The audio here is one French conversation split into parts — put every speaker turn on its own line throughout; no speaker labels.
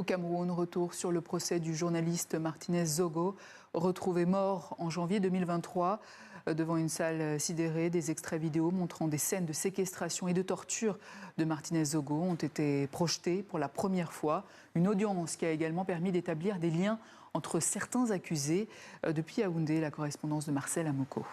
Au Cameroun, retour sur le procès du journaliste Martinez Zogo, retrouvé mort en janvier 2023. Devant une salle sidérée, des extraits vidéo montrant des scènes de séquestration et de torture de Martinez Zogo ont été projetés pour la première fois. Une audience qui a également permis d'établir des liens entre certains accusés. Depuis Yaoundé, la correspondance de Marcel Amoko.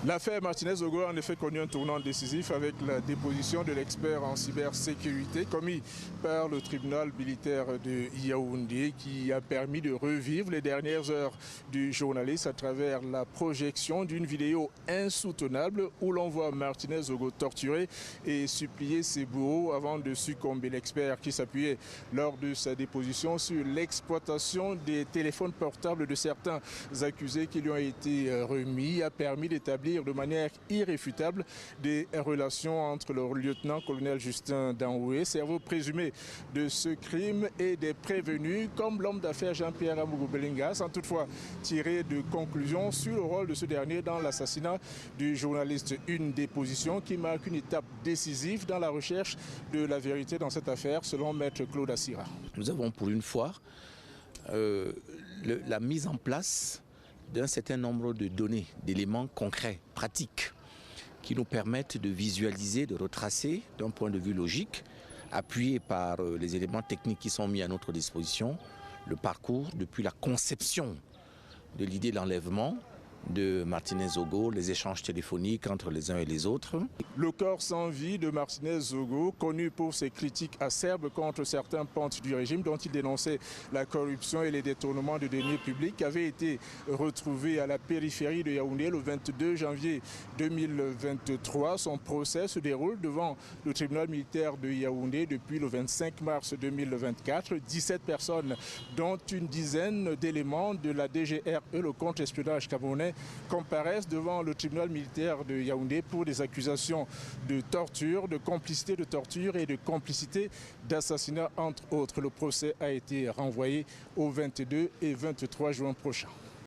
L'affaire Martinez Zogo a en effet connu un tournant décisif avec la déposition de l'expert en cybersécurité commis par le tribunal militaire de Yaoundé qui a permis de revivre les dernières heures du journaliste à travers la projection d'une vidéo insoutenable où l'on voit Martinez Zogo torturer et supplier ses bourreaux avant de succomber. L'expert qui s'appuyait lors de sa déposition sur l'exploitation des téléphones portables de certains accusés qui lui ont été remis a permis d'établir de manière irréfutable des relations entre le lieutenant-colonel Justin Danoué, cerveau présumé de ce crime, et des prévenus comme l'homme d'affaires Jean-Pierre Amougou Belinga, sans toutefois tirer de conclusion sur le rôle de ce dernier dans l'assassinat du journaliste. Une déposition qui marque une étape décisive dans la recherche de la vérité dans cette affaire, selon Maître Claude Assira.
Nous avons pour une fois la mise en place d'un certain nombre de données, d'éléments concrets, pratiques, qui nous permettent de visualiser, de retracer d'un point de vue logique, appuyé par les éléments techniques qui sont mis à notre disposition, le parcours depuis la conception de l'idée de l'enlèvement de Martinez Zogo, les échanges téléphoniques entre les uns et les autres.
Le corps sans vie de Martinez Zogo, connu pour ses critiques acerbes contre certains pontes du régime dont il dénonçait la corruption et les détournements de deniers publics, avait été retrouvé à la périphérie de Yaoundé le 22 janvier 2023. Son procès se déroule devant le tribunal militaire de Yaoundé depuis le 25 mars 2024. 17 personnes, dont une dizaine d'éléments de la DGRE, le contre-espionnage camerounais, comparaissent devant le tribunal militaire de Yaoundé pour des accusations de torture, de complicité de torture et de complicité d'assassinat, entre autres. Le procès a été renvoyé au 22 et 23 juin prochain.